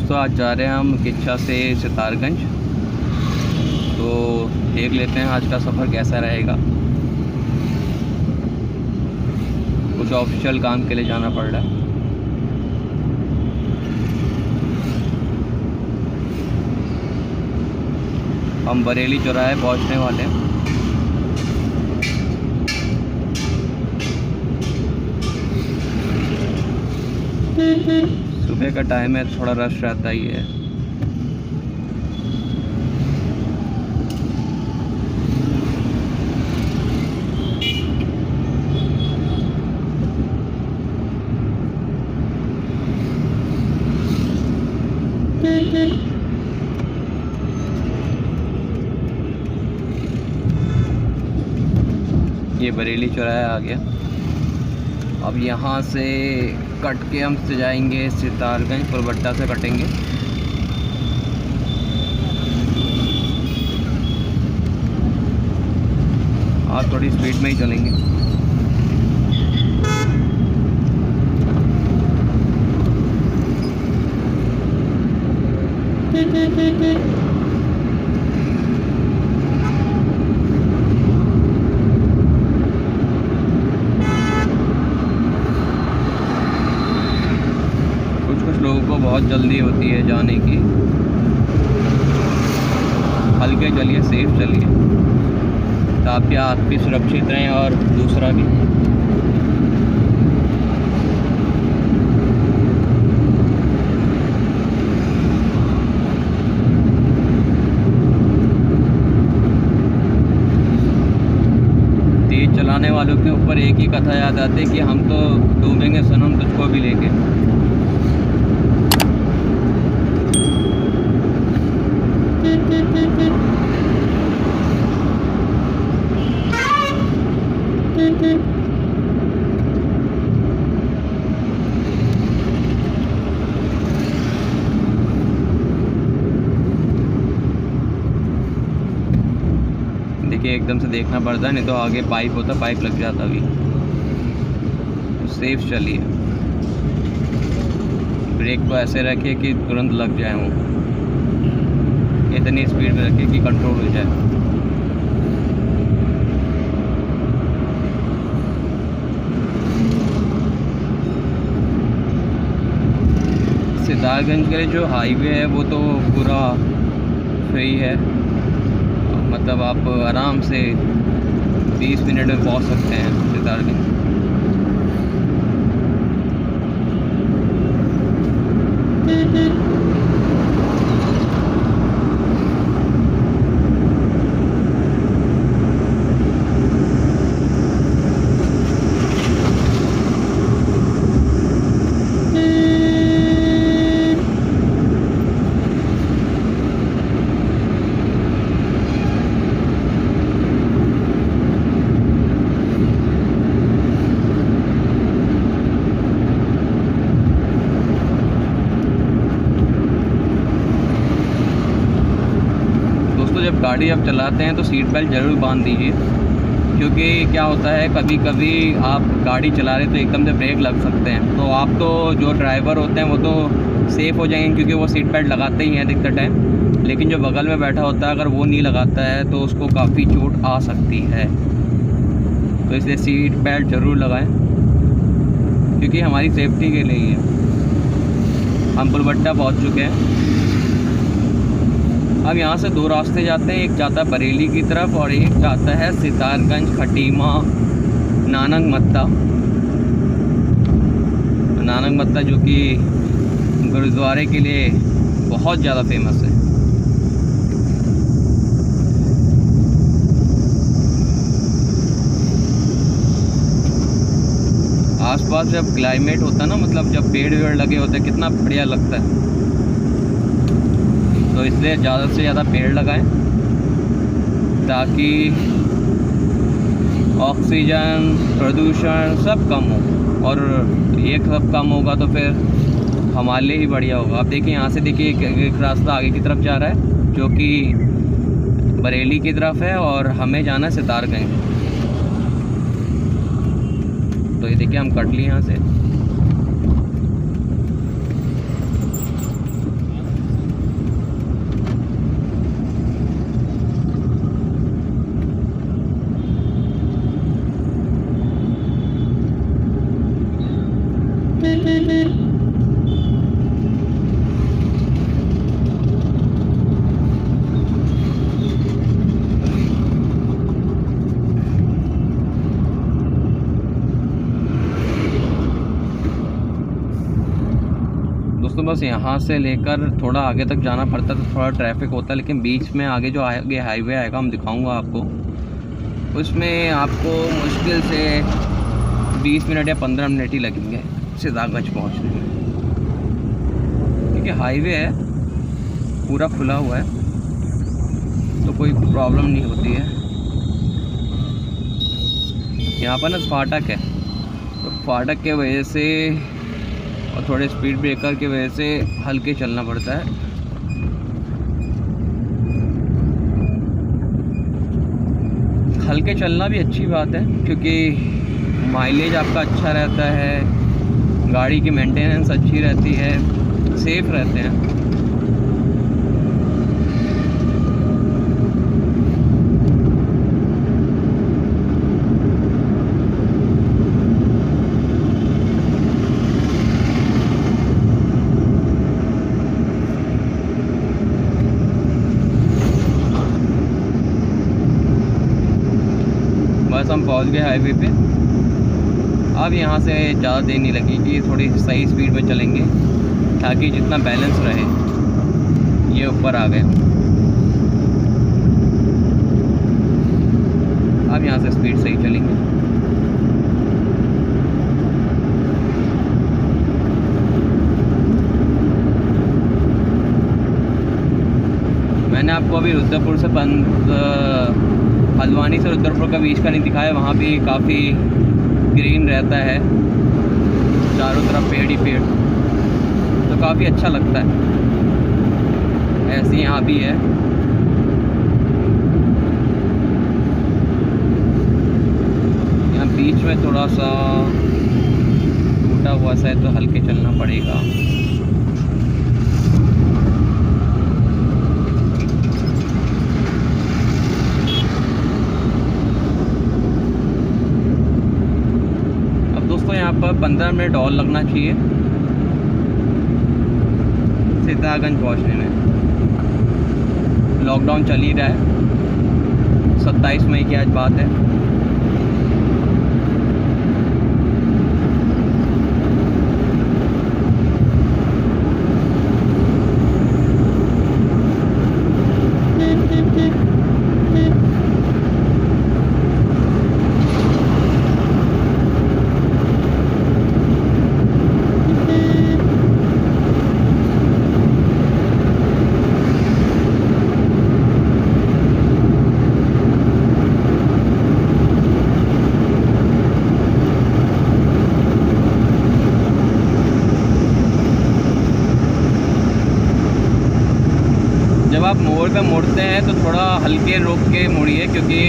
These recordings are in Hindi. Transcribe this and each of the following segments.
दोस्तों आज जा रहे हैं हम किच्छा से सितारगंज। तो देख लेते हैं आज का सफ़र कैसा रहेगा। कुछ ऑफिशियल काम के लिए जाना पड़ रहा है। हम बरेली चौराहे पहुंचने वाले हैं। सुबह का टाइम है, थोड़ा रश रहता ही है। ये बरेली चौराहा आ गया। अब यहाँ से कट के हम से जाएंगे सितारगंज, पुलबट्टा से कटेंगे। आज थोड़ी स्पीड में ही चलेंगे। कुछ लोगों को बहुत जल्दी होती है जाने की। हल्के चलिए, सेफ चलिए, ताकि आप भी सुरक्षित रहें और दूसरा भी। तेज चलाने वालों के ऊपर एक ही कथा याद आती है कि हम तो डूबेंगे सनम तुझको भी लेके। देखिए एकदम से देखना पड़ता है, नहीं तो आगे पाइप होता, पाइप लग जाता भी। तो सेफ चलिए, ब्रेक को ऐसे रखिए कि तुरंत लग जाए वो। इतनी स्पीड में रखिए कि कंट्रोल हो जाए। सितारगंज के लिए जो हाईवे है वो तो पूरा फ्री है, मतलब आप आराम से 20 मिनट में पहुंच सकते हैं सितारगंज। जब गाड़ी आप चलाते हैं तो सीट बेल्ट ज़रूर बांध दीजिए, क्योंकि क्या होता है कभी कभी आप गाड़ी चला रहे तो एकदम से ब्रेक लग सकते हैं। तो आप तो जो ड्राइवर होते हैं वो तो सेफ़ हो जाएंगे, क्योंकि वो सीट बेल्ट लगाते ही हैं अधिकतर टाइम। लेकिन जो बगल में बैठा होता है अगर वो नहीं लगाता है तो उसको काफ़ी चोट आ सकती है। तो इसलिए सीट बेल्ट ज़रूर लगाएँ, क्योंकि हमारी सेफ्टी के लिए ही है। हम पुलबट्टा पहुँच चुके हैं। अब यहाँ से दो रास्ते जाते हैं, एक जाता है बरेली की तरफ और एक जाता है सितारगंज, खटीमा, नानक मत्ता। नानक मत्ता जो कि गुरुद्वारे के लिए बहुत ज़्यादा फेमस है। आसपास जब क्लाइमेट होता है ना, मतलब जब पेड़ वेड़ लगे होते हैं, कितना बढ़िया लगता है। तो इसलिए ज़्यादा से ज़्यादा पेड़ लगाएं, ताकि ऑक्सीजन, प्रदूषण सब कम हो। और ये सब कम होगा तो फिर हमारे लिए ही बढ़िया होगा। आप देखिए यहाँ से, देखिए एक रास्ता आगे की तरफ जा रहा है जो कि बरेली की तरफ है, और हमें जाना है सितारगंज। तो ये देखिए हम कट लिए यहाँ से। दोस्तों बस यहाँ से लेकर थोड़ा आगे तक जाना पड़ता है, तो थोड़ा ट्रैफिक होता है, लेकिन बीच में आगे जो आगे हाईवे आएगा हम दिखाऊंगा आपको, उसमें आपको मुश्किल से 20 मिनट या 15 मिनट ही लगेंगे सिद्धार्थगंज पहुँचने में, क्योंकि हाईवे है पूरा खुला हुआ है तो कोई प्रॉब्लम नहीं होती है। यहाँ पर ना फाटक है, तो फाटक के वजह से और थोड़े स्पीड ब्रेकर की वजह से हल्के चलना पड़ता है। हल्के चलना भी अच्छी बात है, क्योंकि माइलेज आपका अच्छा रहता है, गाड़ी की मेंटेनेंस अच्छी रहती है, सेफ रहते हैं। बस हम पहुंच गए हाईवे पे। अब यहाँ से ज़्यादा देर नहीं लगेगी, थोड़ी सही स्पीड में चलेंगे ताकि जितना बैलेंस रहे। ये ऊपर आ गए, अब यहाँ से स्पीड सही चलेंगे। मैंने आपको अभी रुद्रपुर से हल्द्वानी से रुद्रपुर का बीच का नहीं दिखाया, वहाँ भी काफ़ी ग्रीन रहता है, चारों तरफ पेड़ ही पेड़, तो काफ़ी अच्छा लगता है। ऐसे यहाँ भी है। यहाँ बीच में थोड़ा सा टूटा हुआ सा है, तो हल्के चलना पड़ेगा। यहाँ पर 15 मिनट और लगना चाहिए सिद्धार्थगंज पहुँचने में। लॉकडाउन चल ही रहा है, 27 मई की आज बात है। जब आप मोड़ पे मुड़ते हैं तो थोड़ा हल्के रोक के मुड़िए, क्योंकि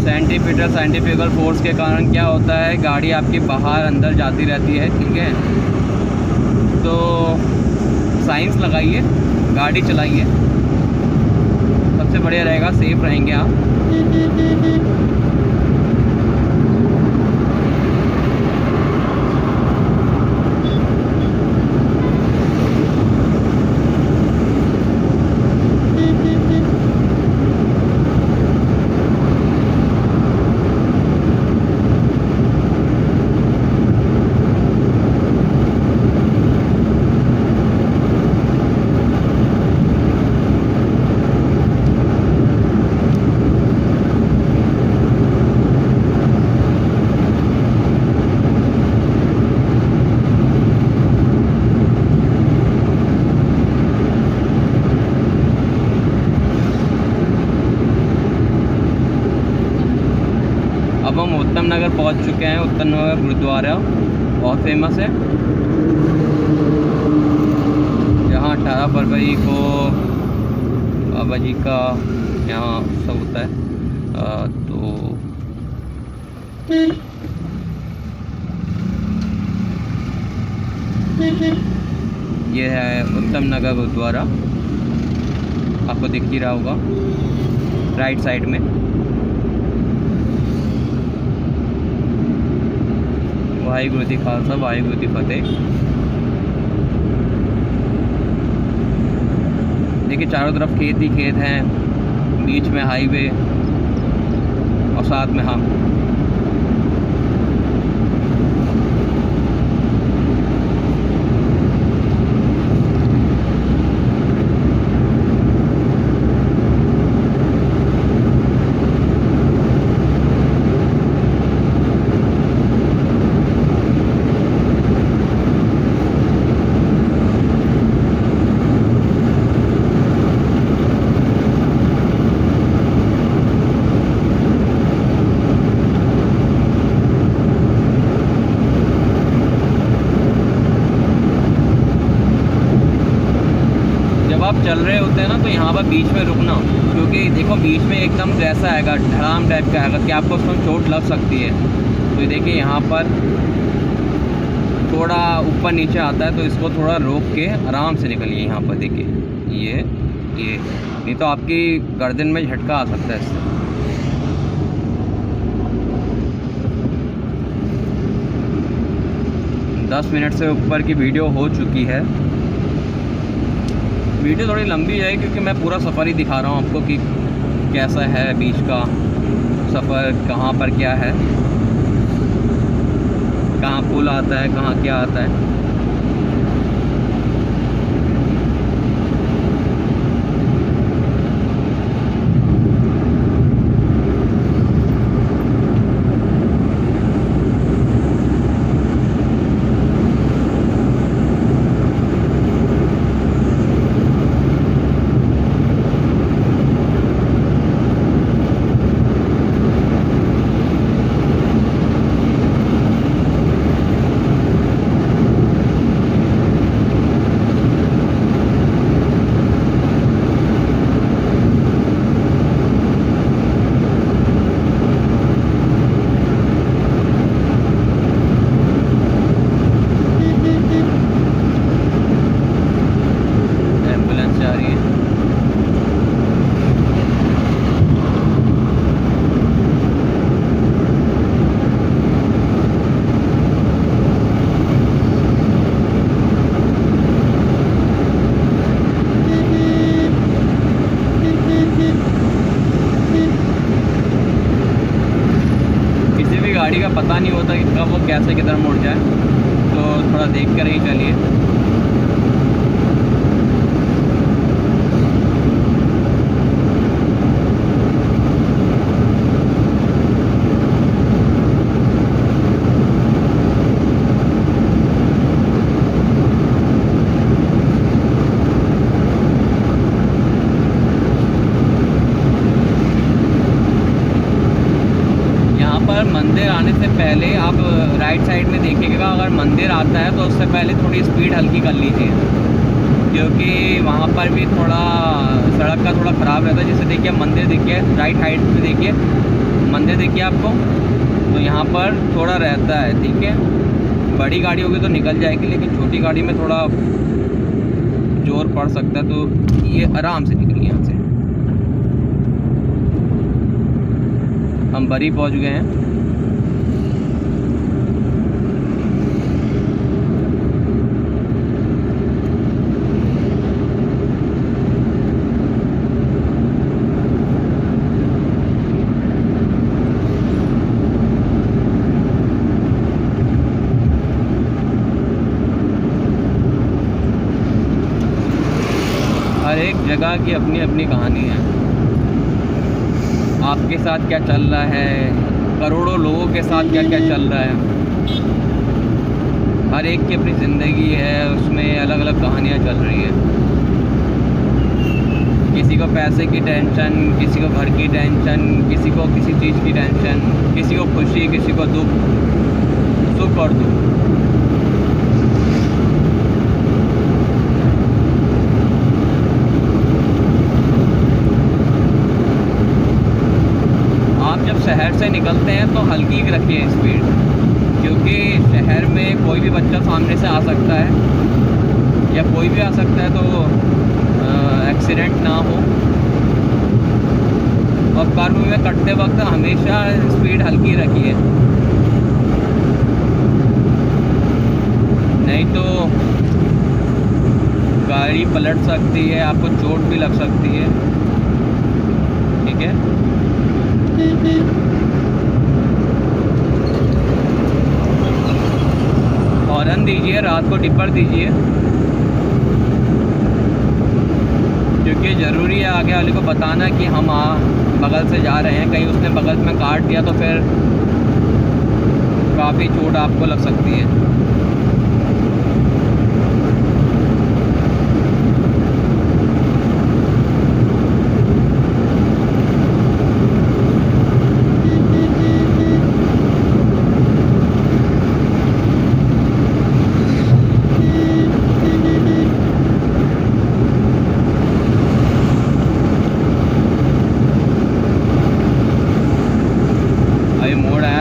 सेंट्रीफ्यूगल फोर्स के कारण क्या होता है, गाड़ी आपकी बाहर अंदर जाती रहती है। ठीक है, तो साइंस लगाइए, गाड़ी चलाइए, सबसे बढ़िया रहेगा, सेफ रहेंगे आप। अब हम उत्तम नगर पहुंच चुके हैं। उत्तम नगर गुरुद्वारा बहुत फेमस है, यहाँ 18 फरवरी को बाबा जी का यहाँ उत्सव होता है। तो ये है उत्तम नगर गुरुद्वारा, आपको दिख ही रहा होगा राइट साइड में। वाहिगुरु जी खालसा वाहिगुरु जी फतेह। देखिए चारों तरफ खेत ही खेत हैं, बीच में हाईवे और साथ में हम। आप चल रहे होते हैं ना तो यहाँ पर बीच में रुकना, क्योंकि देखो बीच में एकदम जैसा आएगा ढलान टाइप का आएगा कि आपको उसमें चोट लग सकती है। तो देखिए यहाँ पर थोड़ा ऊपर नीचे आता है, तो इसको थोड़ा रोक के आराम से निकलिए। यहाँ पर देखिए ये नहीं तो आपकी गर्दन में झटका आ सकता है इससे। दस मिनट से ऊपर की वीडियो हो चुकी है। वीडियो थोड़ी लंबी है क्योंकि मैं पूरा सफ़र ही दिखा रहा हूँ आपको कि कैसा है बीच का सफ़र, कहाँ पर क्या है, कहाँ पुल आता है, कहाँ क्या आता है। गाड़ी का पता नहीं होता कि कब वो कैसे किधर मुड़ जाए, तो थोड़ा देख कर ही चलिए। मंदिर आने से पहले आप राइट साइड में देखिएगा, अगर मंदिर आता है तो उससे पहले थोड़ी स्पीड हल्की कर लीजिए, क्योंकि वहाँ पर भी थोड़ा सड़क का थोड़ा ख़राब रहता है। जैसे देखिए मंदिर देखिए, राइट साइड में देखिए मंदिर देखिए आपको, तो यहाँ पर थोड़ा रहता है। ठीक है, बड़ी गाड़ी होगी तो निकल जाएगी, लेकिन छोटी गाड़ी में थोड़ा जोर पड़ सकता है, तो ये आराम से निकलिए यहाँ से। हम बरी पहुँच गए हैं। हर एक जगह की अपनी अपनी कहानी है। आपके साथ क्या चल रहा है, करोड़ों लोगों के साथ क्या क्या चल रहा है, हर एक की अपनी ज़िंदगी है, उसमें अलग अलग कहानियाँ चल रही है। किसी को पैसे की टेंशन, किसी को घर की टेंशन, किसी को किसी चीज़ की टेंशन, किसी को खुशी, किसी को दुख, सुख और दुख। शहर से निकलते हैं तो हल्की रखिए स्पीड, क्योंकि शहर में कोई भी बच्चा सामने से आ सकता है या कोई भी आ सकता है, तो एक्सीडेंट ना हो। और कर्व में कटते वक्त हमेशा स्पीड हल्की रखिए। पलट सकती है, आपको चोट भी लग सकती है, ठीक है। हॉर्न दीजिए, रात को टिप्पर दीजिए, क्योंकि ज़रूरी है आगे वाले को बताना कि हम बगल से जा रहे हैं। कहीं उसने बगल में काट दिया तो फिर काफ़ी चोट आपको लग सकती है।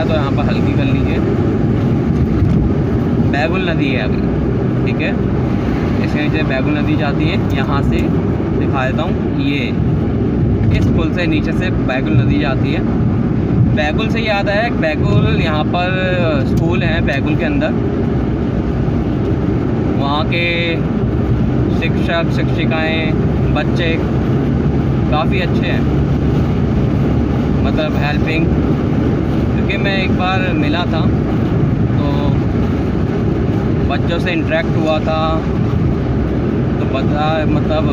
तो यहाँ पर हल्की कर लीजिए। बैगुल नदी है अभी, ठीक है। इसके नीचे बैगुल नदी जाती है, यहाँ से दिखा देता हूँ। ये इस पुल से नीचे से बैगुल नदी जाती है। बैगुल से याद आया, बैगुल यहाँ पर स्कूल है, बैगुल के अंदर वहाँ के शिक्षक शिक्षिकाएँ बच्चे काफ़ी अच्छे हैं, मतलब हेल्पिंग। क्योंकि मैं एक बार मिला था तो बच्चों से इंटरेक्ट हुआ था, तो बता मतलब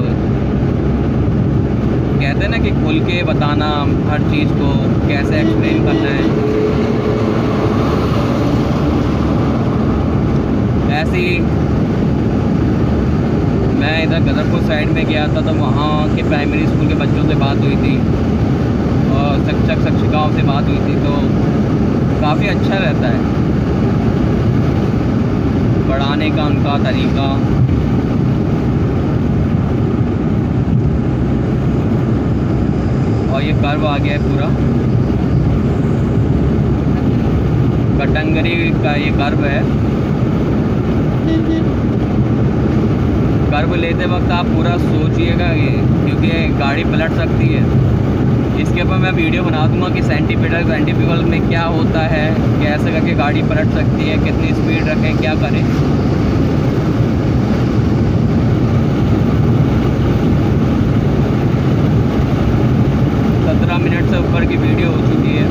कहते हैं ना कि खुल के बताना हर चीज़ को, कैसे एक्सप्लेन करना है। ऐसे ही मैं इधर गदरपुर साइड में गया था, तो वहाँ के प्राइमरी स्कूल के बच्चों से बात हुई थी और शिक्षक शिक्षिकाओं से बात हुई थी, तो काफ़ी अच्छा रहता है पढ़ाने का उनका तरीका। और ये कर्व आ गया है पूरा, कटंगरी का ये कर्व है। कर्व लेते वक्त आप पूरा सोचिएगा, क्योंकि गाड़ी पलट सकती है। इसके ऊपर मैं वीडियो बना दूंगा कि सेंटीपिकल में क्या होता है, कैसे करके गाड़ी पलट सकती है, कितनी स्पीड रखें, क्या करें। सत्रह मिनट से ऊपर की वीडियो हो चुकी है।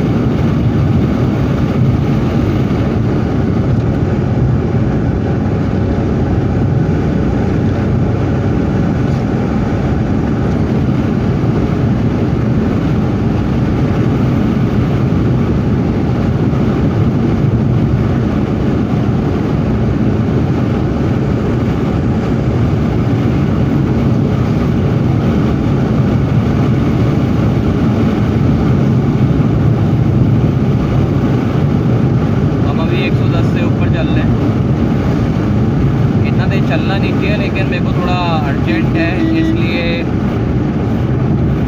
चलना नहीं चाहिए, लेकिन मेरे को थोड़ा अर्जेंट है, इसलिए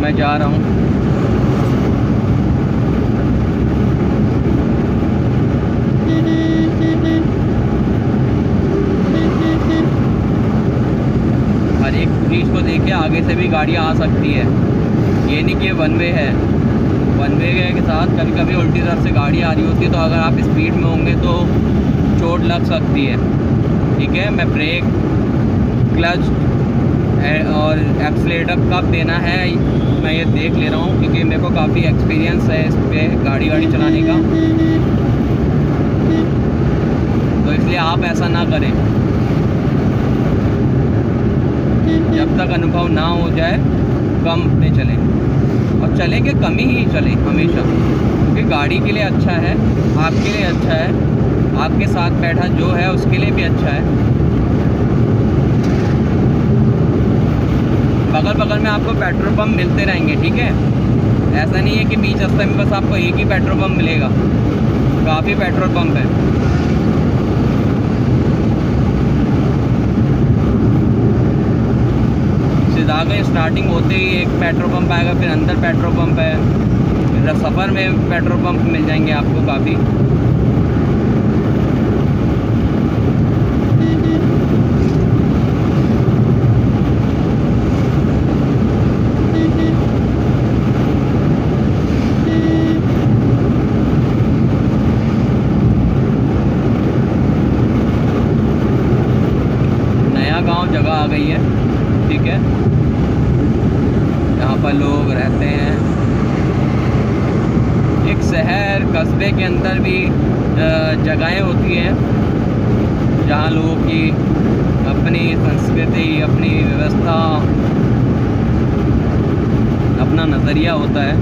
मैं जा रहा हूँ। हर एक चीज़ को देख के आगे से भी गाड़ियाँ आ सकती है, ये नहीं कि वन वे है। वन वे के साथ कभी कभी उल्टी तरफ से गाड़ी आ रही होती है, तो अगर आप स्पीड में होंगे तो चोट लग सकती है, ठीक है। मैं ब्रेक, क्लच और एक्सीलेटर कब देना है मैं ये देख ले रहा हूँ, क्योंकि मेरे को काफ़ी एक्सपीरियंस है इस पर गाड़ी चलाने का। तो इसलिए आप ऐसा ना करें, जब तक अनुभव ना हो जाए कम अपने चलें, और चलेंगे कम ही चलें हमेशा, क्योंकि गाड़ी के लिए अच्छा है, आपके लिए अच्छा है, आपके साथ बैठा जो है उसके लिए भी अच्छा है। बगल बगल में आपको पेट्रोल पंप मिलते रहेंगे, ठीक है। ऐसा नहीं है कि बीच रास्ते में बस आपको एक ही पेट्रोल पंप मिलेगा, काफ़ी पेट्रोल पंप है। सीधा स्टार्टिंग होते ही एक पेट्रोल पंप आएगा, फिर अंदर पेट्रोल पंप है, फिर सफ़र में पेट्रोल पंप मिल जाएंगे आपको काफ़ी। जगह आ गई है, ठीक है, यहाँ पर लोग रहते हैं। एक शहर कस्बे के अंदर भी जगहें होती हैं जहाँ लोगों की अपनी संस्कृति, अपनी व्यवस्था, अपना नज़रिया होता है।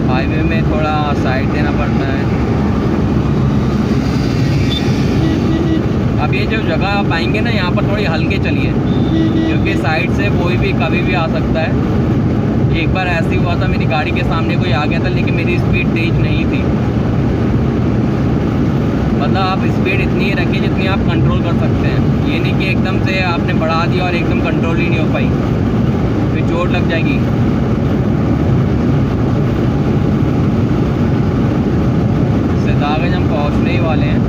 हाईवे में थोड़ा साइड देना पड़ता है। अब ये जो जगह आप आएंगे ना, यहाँ पर थोड़ी हल्के चलिए, क्योंकि साइड से कोई भी कभी भी आ सकता है। एक बार ऐसे हुआ था, मेरी गाड़ी के सामने कोई आ गया था, लेकिन मेरी स्पीड तेज नहीं थी। मतलब आप स्पीड इतनी रखिए जितनी आप कंट्रोल कर सकते हैं। ये नहीं कि एकदम से आपने बढ़ा दिया और एकदम कंट्रोल ही नहीं हो पाई, फिर चोट लग जाएगी। सिद्धार्थगंज हम पहुँचने ही वाले हैं।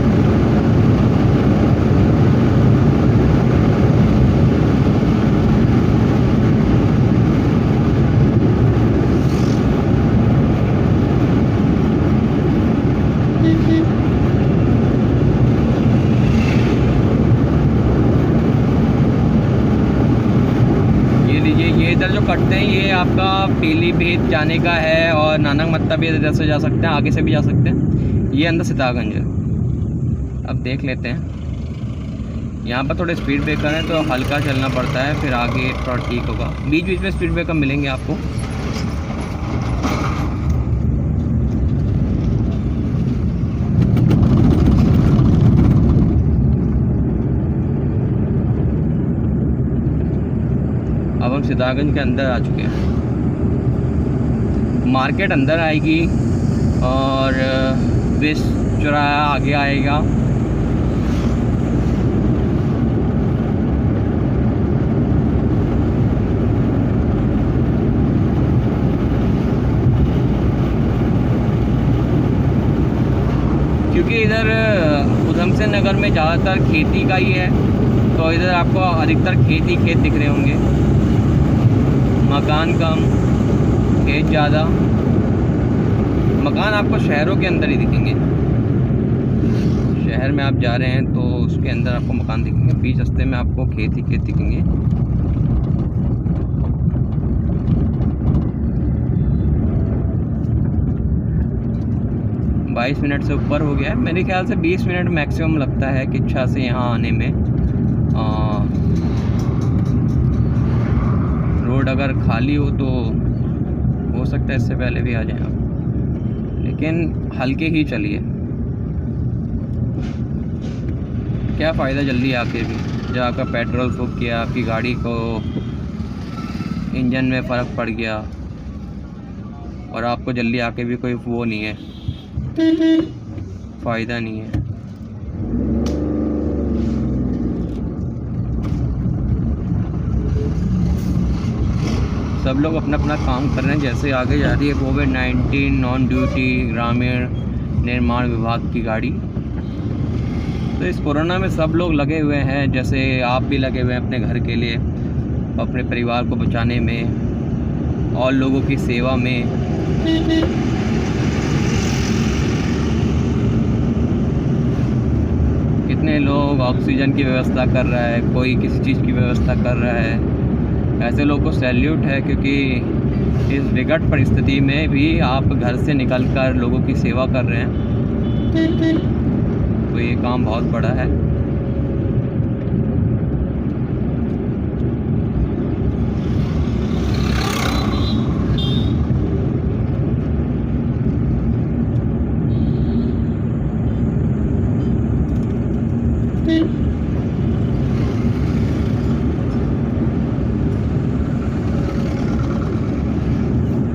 इधर जो कटते हैं ये आपका पीलीभीत जाने का है, और नानक मत्ता भी इधर से जा सकते हैं, आगे से भी जा सकते हैं। ये अंदर सिद्धार्थगंज है। अब देख लेते हैं। यहाँ पर थोड़े स्पीड ब्रेकर हैं तो हल्का चलना पड़ता है, फिर आगे थोड़ा ठीक होगा। बीच बीच में स्पीड ब्रेकर मिलेंगे आपको। अब हम सिद्धार्थगंज के अंदर आ चुके हैं। मार्केट अंदर आएगी और वेस्ट चौराहा आगे आएगा। क्योंकि इधर उधमसिंह नगर में ज़्यादातर खेती का ही है, तो इधर आपको अधिकतर खेती खेत दिख रहे होंगे। मकान कम, खेत ज़्यादा। मकान आपको शहरों के अंदर ही दिखेंगे। शहर में आप जा रहे हैं तो उसके अंदर आपको मकान दिखेंगे, बीच रास्ते में आपको खेत ही खेत दिखेंगे। बाईस मिनट से ऊपर हो गया है। मेरे ख्याल से 20 मिनट मैक्सिमम लगता है किच्छा से यहाँ आने में। रोड अगर खाली हो तो हो सकता है इससे पहले भी आ जाए आप, लेकिन हल्के ही चलिए। क्या फ़ायदा जल्दी आके भी, जब आपका पेट्रोल फूक किया, आपकी गाड़ी को इंजन में फ़र्क पड़ गया और आपको जल्दी आके भी कोई वो नहीं है, फ़ायदा नहीं है। सब लोग अपना अपना काम कर रहे हैं। जैसे आगे जा रही है कोविड-19 नॉन ड्यूटी ग्रामीण निर्माण विभाग की गाड़ी, तो इस कोरोना में सब लोग लगे हुए हैं। जैसे आप भी लगे हुए हैं अपने घर के लिए, अपने परिवार को बचाने में और लोगों की सेवा में। कितने लोग ऑक्सीजन की व्यवस्था कर रहा है, कोई किसी चीज़ की व्यवस्था कर रहा है। ऐसे लोगों को सैल्यूट है, क्योंकि इस विकट परिस्थिति में भी आप घर से निकलकर लोगों की सेवा कर रहे हैं, तो ये काम बहुत बड़ा है।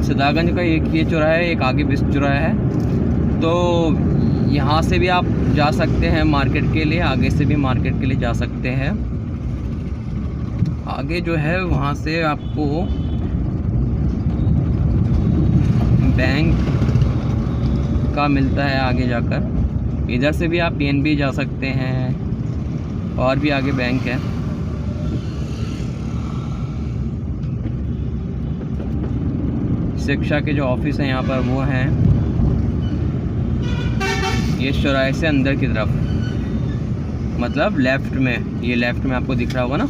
सिद्धार्थगंज का एक ये चौराहा है, एक आगे बिस्ट चौराहा है। तो यहाँ से भी आप जा सकते हैं मार्केट के लिए, आगे से भी मार्केट के लिए जा सकते हैं। आगे जो है वहाँ से आपको बैंक का मिलता है आगे जाकर। इधर से भी आप PNB जा सकते हैं, और भी आगे बैंक है। शिक्षा के जो ऑफिस हैं यहाँ पर वो हैं ये चौराहे से अंदर की तरफ। मतलब लेफ़्ट में, ये लेफ़्ट में आपको दिख रहा होगा ना,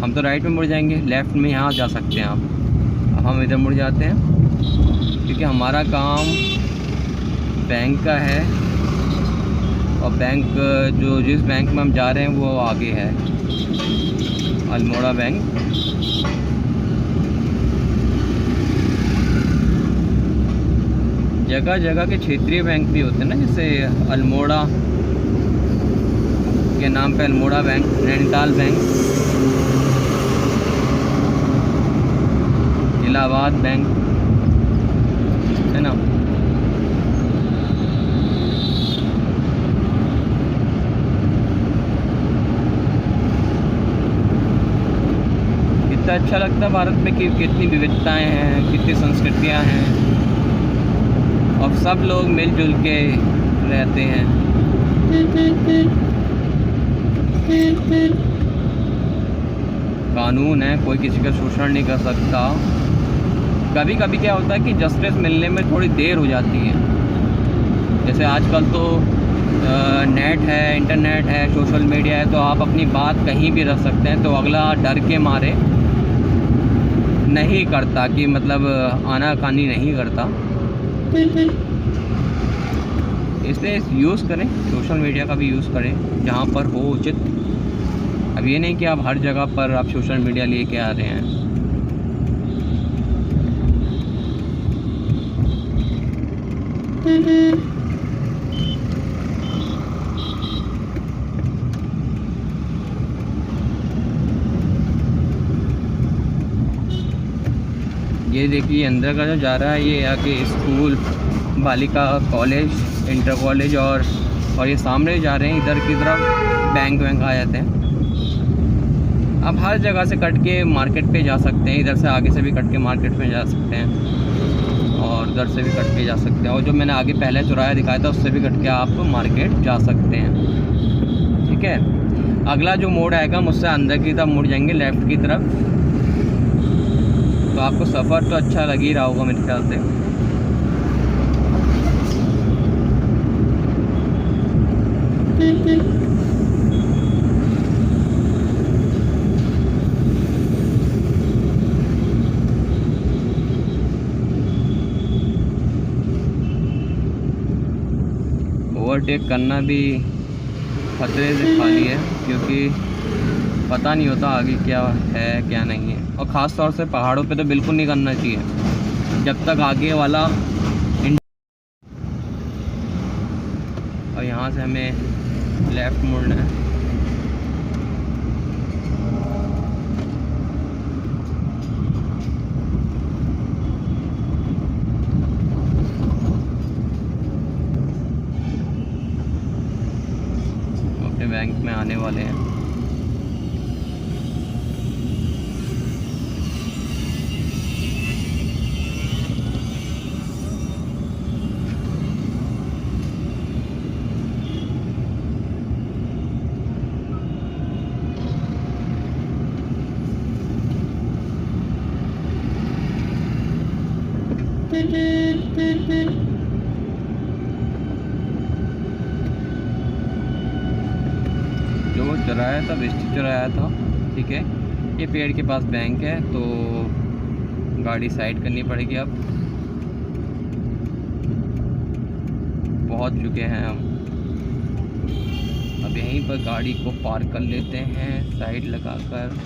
हम तो राइट में मुड़ जाएंगे, लेफ़्ट में यहाँ जा सकते हैं आप। अब हम इधर मुड़ जाते हैं क्योंकि हमारा काम बैंक का है और बैंक जो जिस बैंक में हम जा रहे हैं वो आगे है, अल्मोड़ा बैंक। जगह जगह के क्षेत्रीय बैंक भी होते हैं ना, जैसे अल्मोड़ा के नाम पे Almora bank, Nainital bank, Allahabad bank, है ना। कितना अच्छा लगता है भारत में कि कितनी विविधताएं हैं, कितनी संस्कृतियां हैं और सब लोग मिलजुल के रहते हैं। कानून है, कोई किसी का शोषण नहीं कर सकता। कभी कभी क्या होता है कि जस्टिस मिलने में थोड़ी देर हो जाती है, जैसे आजकल तो नेट है, इंटरनेट है, सोशल मीडिया है, तो आप अपनी बात कहीं भी रख सकते हैं, तो अगला डर के मारे नहीं करता कि मतलब आनाकानी नहीं करता। इसलिए यूज़ करें, सोशल मीडिया का भी यूज़ करें जहाँ पर हो उचित। अब ये नहीं कि आप हर जगह पर आप सोशल मीडिया लेके आ रहे हैं। ये देखिए अंदर का जो जा रहा है, ये आके स्कूल, बालिका कॉलेज, इंटर कॉलेज और ये सामने जा रहे हैं इधर की तरफ बैंक आ जाते हैं। आप हर जगह से कट के मार्केट पे जा सकते हैं, इधर से आगे से भी कट के मार्केट पे जा सकते हैं और उधर से भी कट के जा सकते हैं, और जो मैंने आगे पहले चौराहा दिखाया था उससे भी कट के आप मार्केट जा सकते हैं। ठीक है, अगला जो मोड़ आएगा मुझसे अंदर की तरफ मुड़ जाएंगे, लेफ़्ट की तरफ। तो आपको सफ़र तो अच्छा लग ही रहा होगा मेरे ख्याल से। ओवरटेक करना भी खतरे से खाली है, क्योंकि पता नहीं होता आगे क्या है क्या नहीं है, और ख़ास तौर से पहाड़ों पे तो बिल्कुल नहीं करना चाहिए जब तक आगे वाला। और यहाँ से हमें लेफ़्ट मुड़ना है। अपने बैंक में आने वाले हैं। जो चौराया था बिस्टी चौराया था, ठीक है। ये पेड़ के पास बैंक है, तो गाड़ी साइड करनी पड़ेगी। अब पहुंच चुके हैं हम। अब यहीं पर गाड़ी को पार्क कर लेते हैं साइड लगाकर।